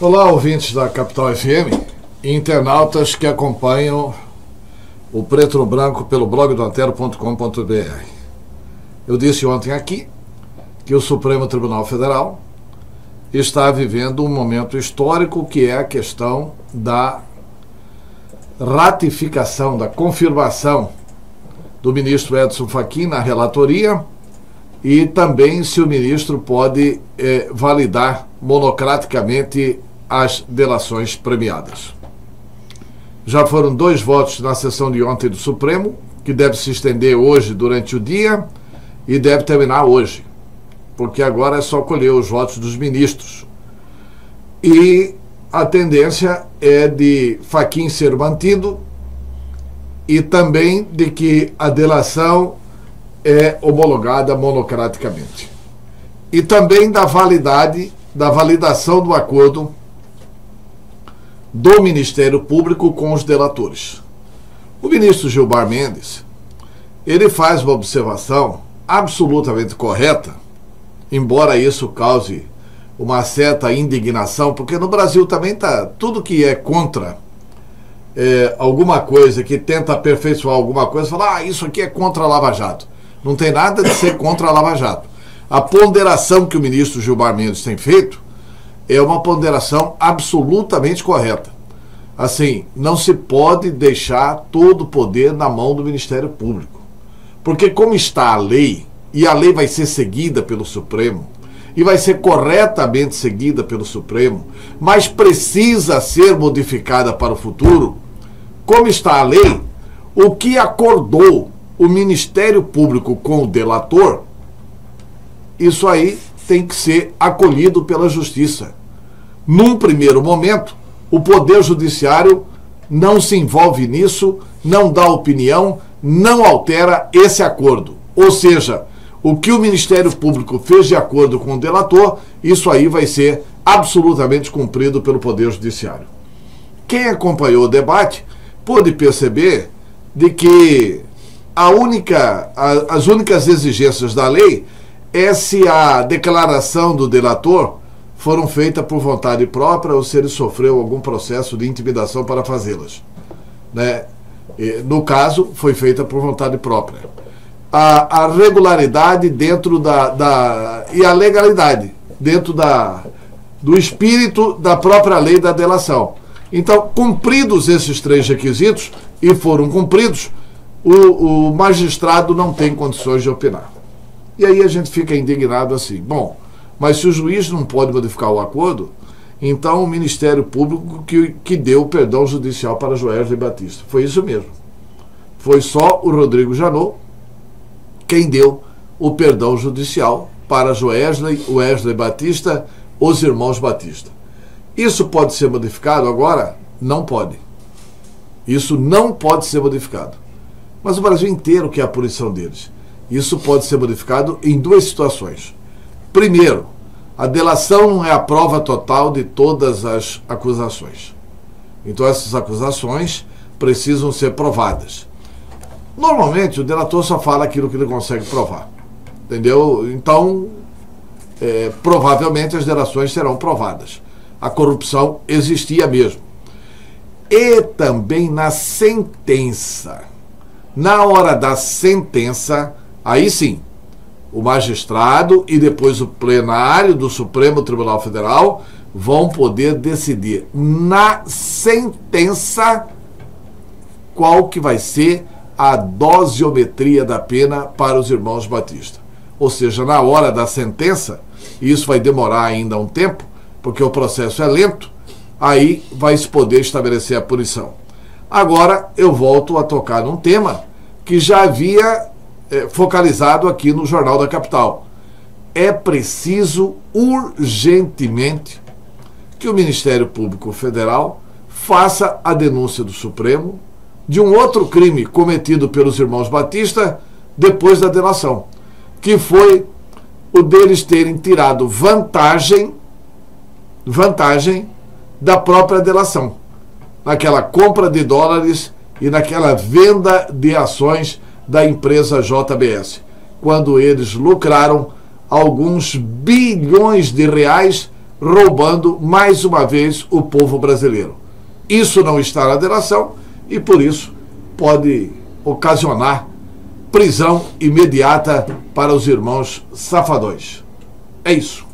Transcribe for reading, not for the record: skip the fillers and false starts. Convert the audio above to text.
Olá, ouvintes da Capital FM e internautas que acompanham o Preto no Branco pelo blog do Antero.com.br. Eu disse ontem aqui que o Supremo Tribunal Federal está vivendo um momento histórico, que é a questão da ratificação, da confirmação do ministro Edson Fachin na relatoria, e também se o ministro pode validar monocraticamente as delações premiadas. Já foram 2 votos na sessão de ontem do Supremo, que deve se estender hoje durante o dia e deve terminar hoje, porque agora é só colher os votos dos ministros. E a tendência é de Fachin ser mantido e também de que a delação é homologada monocraticamente. E também da validação do acordo do Ministério Público com os delatores. O ministro Gilmar Mendes, ele faz uma observação absolutamente correta, embora isso cause uma certa indignação, porque no Brasil também está tudo que é contra alguma coisa, que tenta aperfeiçoar alguma coisa, fala, isso aqui é contra a Lava Jato. Não tem nada de ser contra a Lava Jato. A ponderação que o ministro Gilmar Mendes tem feito é uma ponderação absolutamente correta. Assim, não se pode deixar todo o poder na mão do Ministério Público. Porque como está a lei, e a lei vai ser seguida pelo Supremo, e vai ser corretamente seguida pelo Supremo, mas precisa ser modificada para o futuro, como está a lei, o que acordou o Ministério Público com o delator, isso aí tem que ser acolhido pela Justiça. Num primeiro momento, o Poder Judiciário não se envolve nisso, não dá opinião, não altera esse acordo. Ou seja, o que o Ministério Público fez de acordo com o delator, isso aí vai ser absolutamente cumprido pelo Poder Judiciário. Quem acompanhou o debate pôde perceber de que as únicas exigências da lei é se a declaração do delator foram feitas por vontade própria ou se ele sofreu algum processo de intimidação para fazê-las. Né? No caso, foi feita por vontade própria. A regularidade dentro e a legalidade dentro do espírito da própria lei da delação. Então, cumpridos esses 3 requisitos, e foram cumpridos, o magistrado não tem condições de opinar. E aí a gente fica indignado assim, bom, mas se o juiz não pode modificar o acordo, então o Ministério Público que deu o perdão judicial para Joesley Batista. Foi isso mesmo. Foi só o Rodrigo Janot quem deu o perdão judicial para Joesley, o Wesley Batista, os irmãos Batista. Isso pode ser modificado agora? Não pode. Isso não pode ser modificado. Mas o Brasil inteiro quer a punição deles. Isso pode ser modificado em 2 situações. Primeiro, a delação não é a prova total de todas as acusações. Então essas acusações precisam ser provadas. Normalmente o delator só fala aquilo que ele consegue provar. Entendeu? Então, provavelmente as delações serão provadas. A corrupção existia mesmo. E também na sentença. Na hora da sentença, aí sim, o magistrado e depois o plenário do Supremo Tribunal Federal vão poder decidir na sentença qual que vai ser a dosiometria da pena para os irmãos Batista. Ou seja, na hora da sentença, e isso vai demorar ainda um tempo, porque o processo é lento, aí vai se poder estabelecer a punição. Agora eu volto a tocar num tema que já havia focalizado aqui no Jornal da Capital. É preciso urgentemente que o Ministério Público Federal faça a denúncia do Supremo de um outro crime cometido pelos irmãos Batista depois da delação, que foi o deles terem tirado vantagem da própria delação, naquela compra de dólares e naquela venda de ações da empresa JBS, quando eles lucraram alguns bilhões de reais roubando mais uma vez o povo brasileiro. Isso não está na delação e, por isso, pode ocasionar prisão imediata para os irmãos Safadões. É isso.